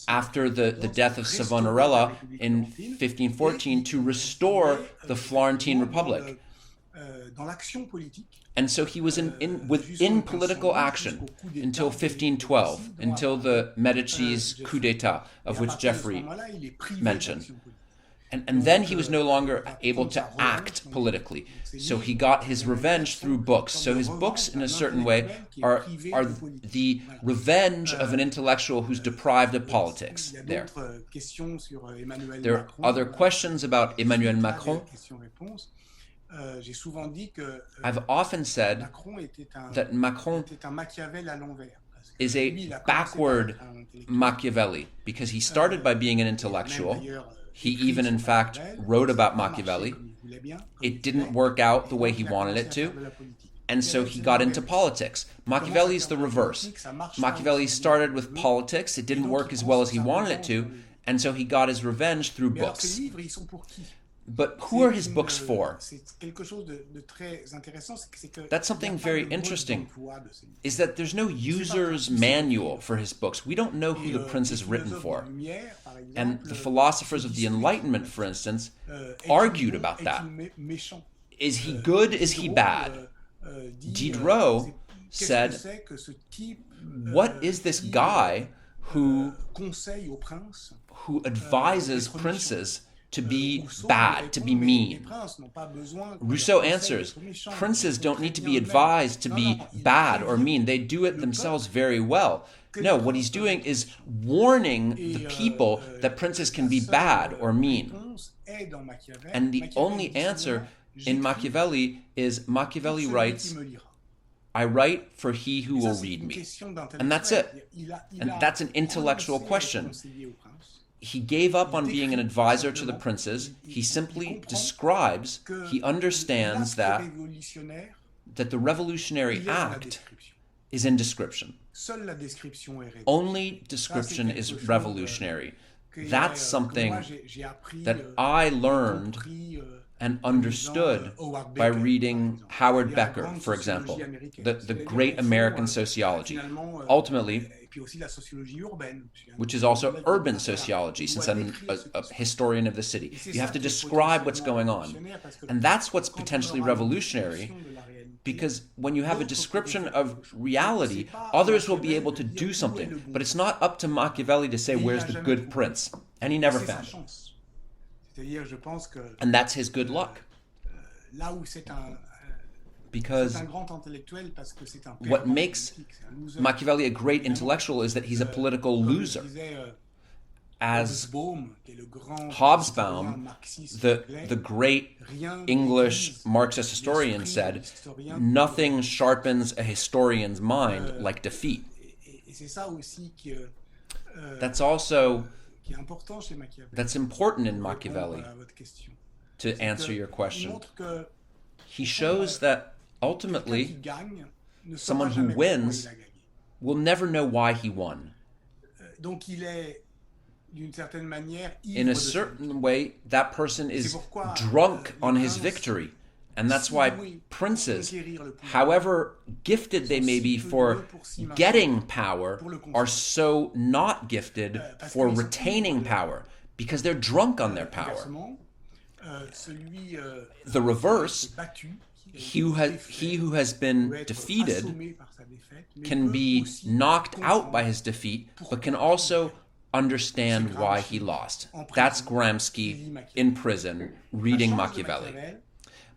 after the death of Savonarola in 1514 to restore the Florentine Republic. And so he was within political action until 1512, until the Medici's coup d'etat, of which Jeffrey mentioned. And then he was no longer able to act politically. So he got his revenge through books. So his books, in a certain way, are the revenge of an intellectual who's deprived of politics. There are other questions about Emmanuel Macron. I've often said that Macron is a backward Machiavelli because he started by being an intellectual. He even, in fact, wrote about Machiavelli. It didn't work out the way he wanted it to, and so he got into politics. Machiavelli is the reverse. Machiavelli started with politics. It didn't work as well as he wanted it to, and so he got his revenge through books. But who are his books for? That's something very interesting, is that there's no user's manual for his books. We don't know who the prince is written for. And the philosophers of the Enlightenment, for instance, argued about that. Is he good? Is he bad? Diderot said, what is this guy who advises princes to be bad, to be mean? Rousseau answers, princes don't need to be advised to be bad or mean. They do it themselves very well. No, what he's doing is warning the people that princes can be bad or mean. And the only answer in Machiavelli is Machiavelli writes, I write for he who will read me. And that's it. And that's an intellectual question. He gave up on being an advisor to the princes. He simply describes, he understands that the revolutionary act is in description. Only description is revolutionary. That's something that I learned and understood by reading Howard Becker, for example, the great American sociology. Ultimately, which is also urban sociology, since I'm a historian of the city. You have to describe what's going on. And that's what's potentially revolutionary, because when you have a description of reality, others will be able to do something. But it's not up to Machiavelli to say, where's the good prince? And he never found it. And that's his good luck. Because what makes Machiavelli a great intellectual is that he's a political loser. As Hobsbawm, the great English Marxist historian, said, nothing sharpens a historian's mind like defeat. That's also that's important in Machiavelli. To answer your question, he shows that ultimately, gagne ne saura someone who jamais pourquoi wins il a gagné. will never know why he won. Donc il est d'une certaine manière In ivre a de sa certain way, that person is C'est pourquoi, drunk les on his princes, victory. And that's si why doués pour princes, conquérir le pouvoir, however gifted they sont may si be peu for doués pour s'imaginer getting power, pour le conserver. are so not gifted Parce for qu'ils sont retaining ivres de- power, because they're drunk on their power. Inversement, celui The reverse, qui est battu, qui est he who has been peut être defeated assommé par sa défaite, mais can peut be aussi knocked out by comprendre his defeat, but can also understand why he lost. That's Gramsci in prison, reading La chance de Machiavelli. c'est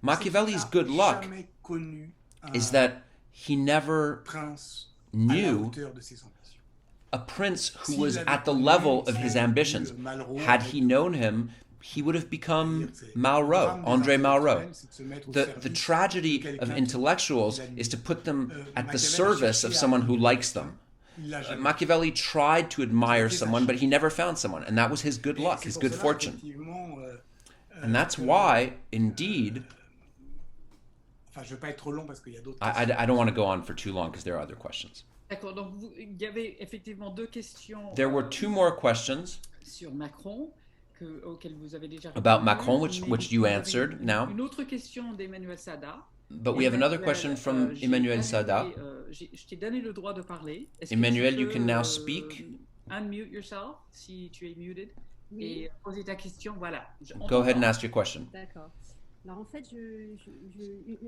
Machiavelli's qu'il good n'a luck jamais connu un is that he never prince à la knew hauteur de ses ambitions. a prince who was at the level of his ambitions. Had he known him, he would have become Malraux, André Malraux. The tragedy of intellectuals is to put them at the service of someone who likes them. Machiavelli tried to admire someone, but he never found someone, and that was his good luck, his good fortune. And that's why, indeed, Enfin, je vais pas être trop long parce qu'il y a d'autres I don't want to go on for too long because there are other questions. D'accord, donc il y avait effectivement deux questions There were two more questions sur Macron auxquelles vous avez déjà about répondu, Macron, mais which you vous avez answered now. Une autre question d'Emmanuel Sada. But we have another question from Emmanuel Sada. Je t'ai donné le droit de parler. Est-ce Emmanuel, que you tu can peux, now speak. Unmute yourself si tu es muted et poser ta question. Voilà. Go ahead and ask your question. D'accord. Alors en fait,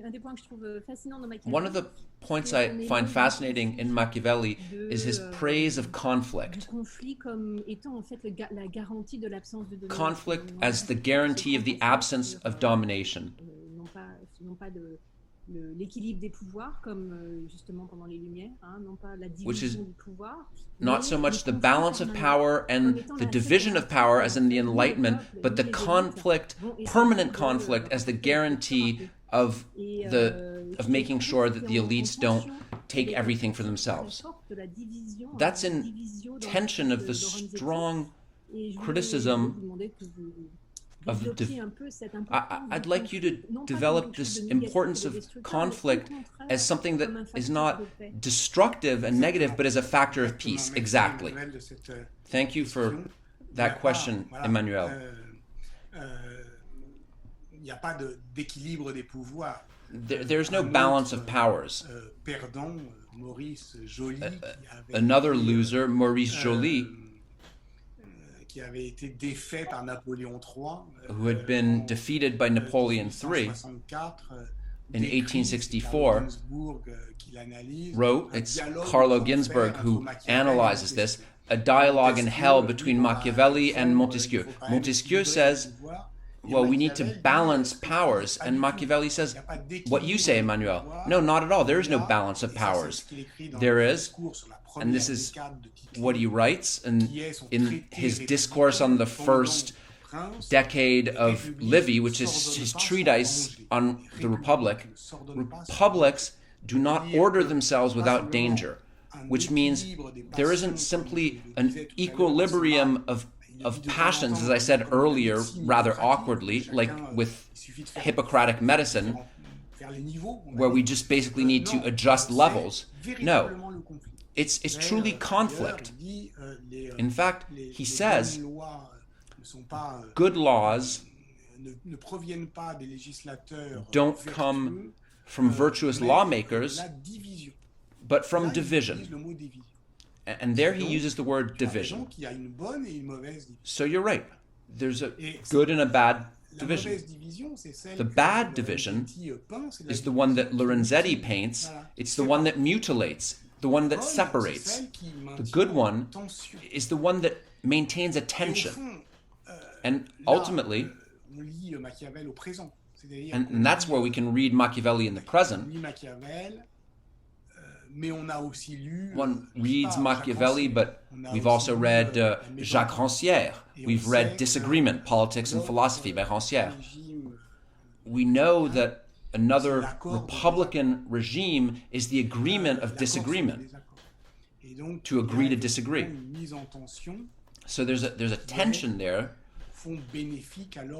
un des points que je trouve fascinant dans Machiavelli, One of the points I find fascinating in Machiavelli is his praise of du conflict. conflit comme étant en fait la garantie de l'absence de domination. Conflict as the guarantee of the absence of domination. Non pas l'équilibre des pouvoirs comme justement pendant les Lumières, hein, non pas la Which is division du pouvoir. Not so much the balance of power and the division of power as in the Enlightenment, but the conflict, permanent conflict, as the guarantee of making sure that the elites don't take everything for themselves. That's in tension of the strong criticism of I'd like you to develop this importance of conflict as something that is not destructive and negative, but as a factor of peace. Exactly. Thank you for that question, Emmanuel. There's no balance of powers. Another loser, Maurice Joly, qui avait été défait par Napoléon III, who had been defeated by Napoleon III in 1864, wrote, it's Carlo Ginzburg who analyzes this, a dialogue in hell between Machiavelli and Montesquieu. Montesquieu says, well, we need to balance powers. And Machiavelli says, what you say, Emmanuel. No, not at all. There is no balance of powers. There is, and this is what he writes in his discourse on the first decade of Livy, which is his treatise on the Republic. Republics do not order themselves without danger, which means there isn't simply an equilibrium of passions, as I said earlier, rather awkwardly, like with Hippocratic medicine, where we just basically need to adjust levels. No, it's truly conflict. In fact, he says, good laws don't come from virtuous lawmakers, but from division. And there he uses the word division. So you're right. There's a good and a bad division. The bad division is the one that Lorenzetti paints. It's the one that mutilates, the one that separates. The good one is the one that maintains a tension. And ultimately, and that's where we can read Machiavelli in the present. One reads Machiavelli, but we've also read Jacques Rancière. We've read Disagreement, Politics and Philosophy by Rancière. We know that another Republican regime is the agreement of disagreement, to agree to disagree. So there's a tension there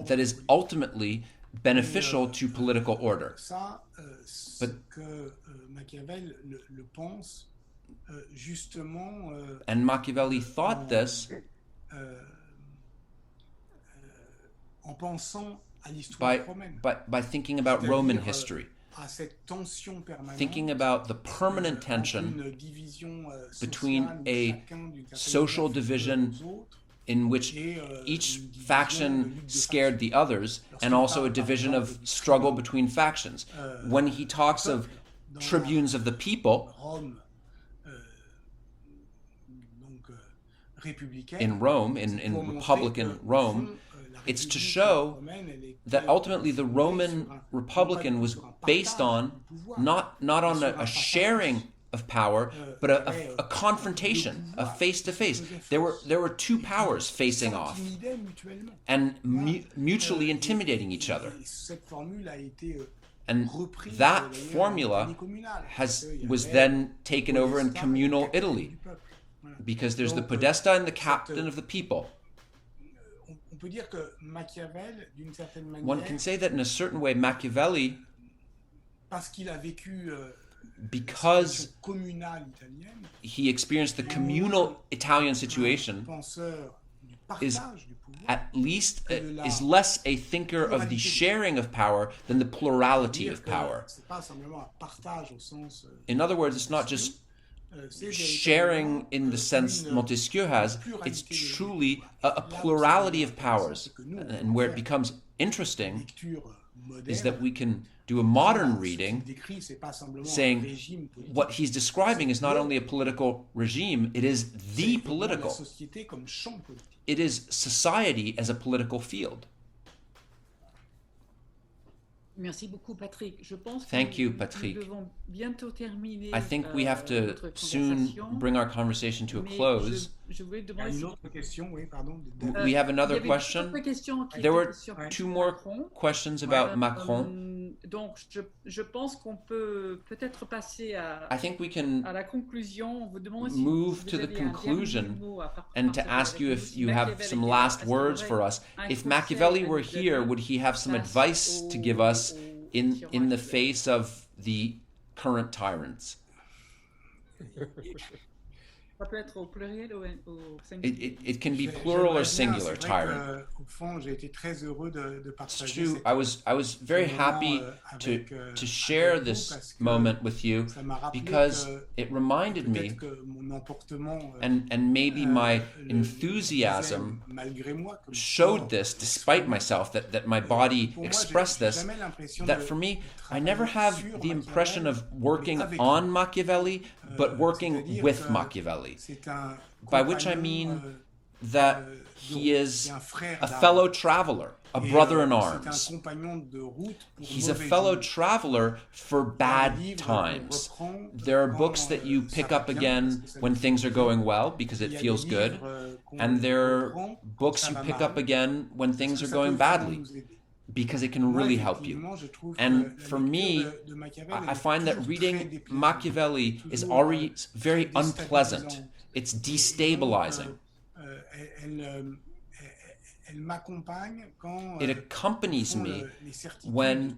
that is ultimately beneficial to political order. Ça, ce que Machiavel le pense, justement. And Machiavelli thought this en pensant à l'histoire romaine. by thinking about Roman history. À cette tension permanente, thinking about the permanent tension between a social division in which each faction scared the others, and also a division of struggle between factions. When he talks of tribunes of the people in Rome, in Republican Rome, it's to show that ultimately the Roman Republican was based on not on a sharing of power, but a confrontation, a face-to-face. There were two powers facing off and mutually intimidating each other. And that formula was then taken over in communal Italy, because there's the podesta and the captain of the people. One can say that in a certain way, Machiavelli, because he experienced the communal Italian situation, is less a thinker of the sharing of power than the plurality of power. In other words, it's not just sharing in the sense Montesquieu has, it's truly a plurality of powers. And where it becomes interesting is that we can do a modern reading saying what he's describing is not only a political regime, it is the political. It is society as a political field. Merci beaucoup, Patrick. Je pense Thank you, Patrick. Nous devons bientôt terminer, I think we have to soon bring our conversation to a close. Je voulais demander Une autre question, oui, pardon. We have another question. There were two more questions about Macron. Donc, je pense qu'on peut peut-être passer I think we can à la conclusion. Vous demandez si move vous to the avez un conclusion dernier mot à and to partager ask you avec if nous. you have some last words for us. If Machiavelli were here, would he have some advice to give us in the face of the current tyrants? Ça peut être au pluriel ou au singulier. It can be plural or singular tyrant. Au fond, j'ai été très heureux de It's partager. true. I was very happy to share this moment with you, because it reminded me, and maybe my enthusiasm showed this despite myself, that my body expressed this, that for me, I never have the impression of working on Machiavelli, but working with Machiavelli, by which I mean that he is a fellow traveler, a brother in arms. He's a fellow traveler for bad times. There are books that you pick up again when things are going well because it feels good, and there are books you pick up again when things are going badly because it can really help you. And for me, I find that reading Machiavelli is already very unpleasant. It's destabilizing. It accompanies me when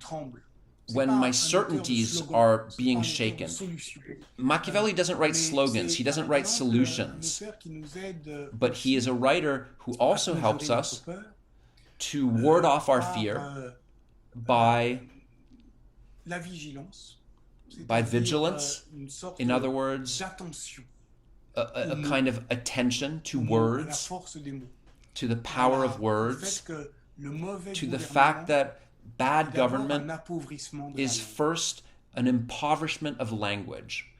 my certainties are being shaken. Machiavelli doesn't write slogans, he doesn't write solutions, but he is a writer who also helps us to ward off our fear by vigilance, in other words, a kind of attention to words, to the power of words, to the fact that bad government is first an impoverishment of language.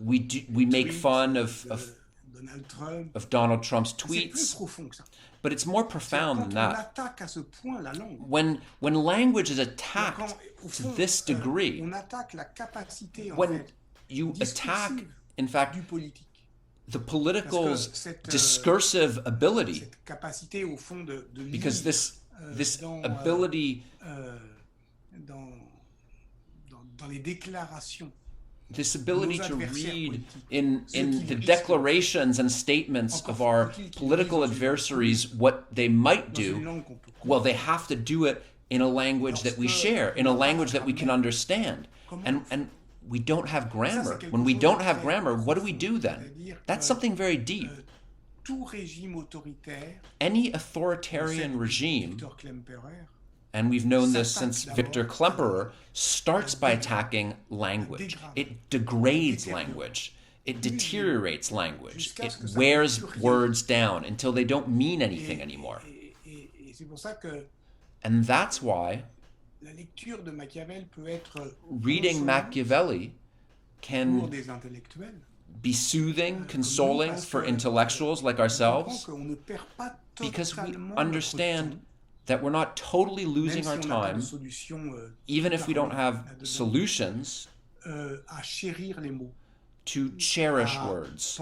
We make fun of Donald Trump's tweets, but it's more profound than that. When language is attacked to this degree, when you attack, in fact, the political's discursive ability, because this ability this ability to read in the declarations and statements of our political adversaries what they might do, well, they have to do it in a language that we share, in a language that we can understand. And we don't have grammar. When we don't have grammar, what do we do then? That's something very deep. Any authoritarian regime, and we've known this since Victor Klemperer, starts by attacking language. It degrades language. It deteriorates language. It wears words down until they don't mean anything anymore. And that's why reading Machiavelli can be soothing, consoling for intellectuals like ourselves, because we understand that we're not totally losing our time, even if we don't have solutions, to cherish words,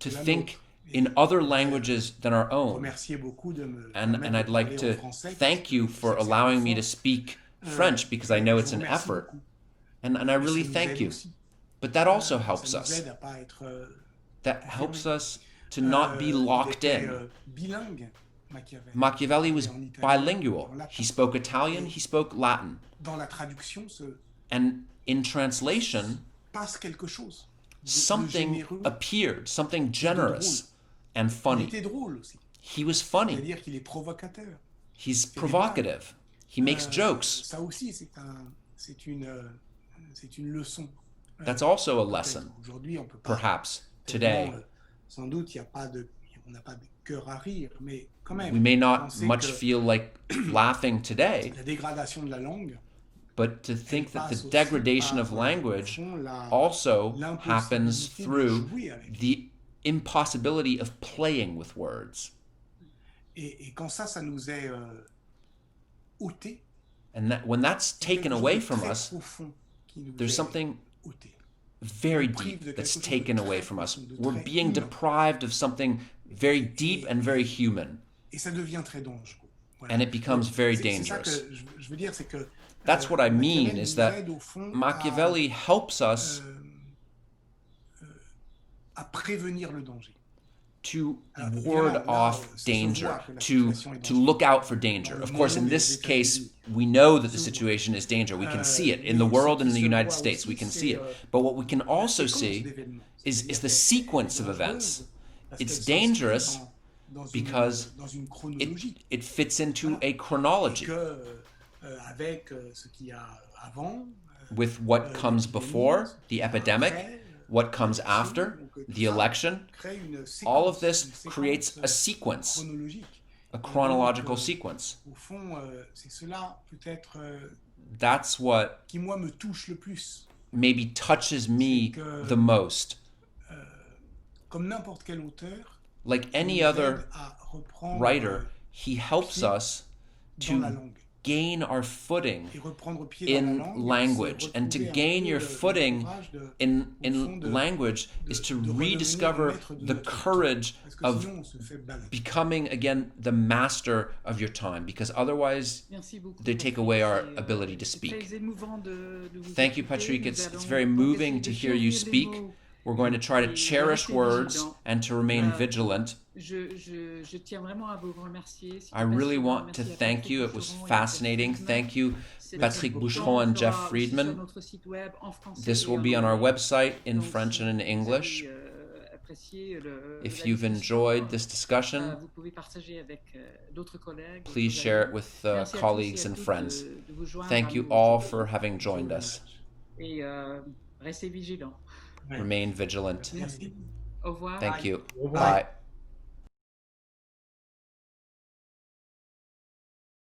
to think in other languages than our own. And I'd like to thank you for allowing me to speak French, because I know it's an effort, and I really thank you. But that also helps us. That helps us to not be locked in. Machiavelli was bilingual. He spoke Italian, he spoke Latin. And in translation, something appeared, something generous and funny. He was funny. He's provocative. He makes jokes. That's also a lesson, perhaps, today. We may not much feel like laughing today, but to think that the degradation of language also happens through the impossibility of playing with words. And that, when that's taken away from us, there's something very deep that's taken away from us. We're being deprived of something very deep and very human. And it becomes very dangerous. That's what I mean, is that Machiavelli helps us to ward off danger, to look out for danger. Of course, in this case, we know that the situation is danger. We can see it. In the world and in the United States, we can see it. But what we can also see is the sequence of events. It's dangerous because it fits into a chronology with what comes before, the epidemic, what comes after, the election. All of this creates a sequence, a chronological sequence. That's what maybe touches me the most. Like any other writer, he helps us to gain our footing in language. And to gain your footing in language is to rediscover the courage of becoming again the master of your time, because otherwise they take away our ability to speak. Thank you, Patrick. It's very moving to hear you speak. We're going to try to cherish words and to remain vigilant. I really want to thank you. It was fascinating. Thank you, Patrick Boucheron and Jeff Freedman. This will be on our website in French and in English. If you've enjoyed this discussion, please share it with colleagues and friends. Thank you all for having joined us. Remain vigilant. Thank you. Bye.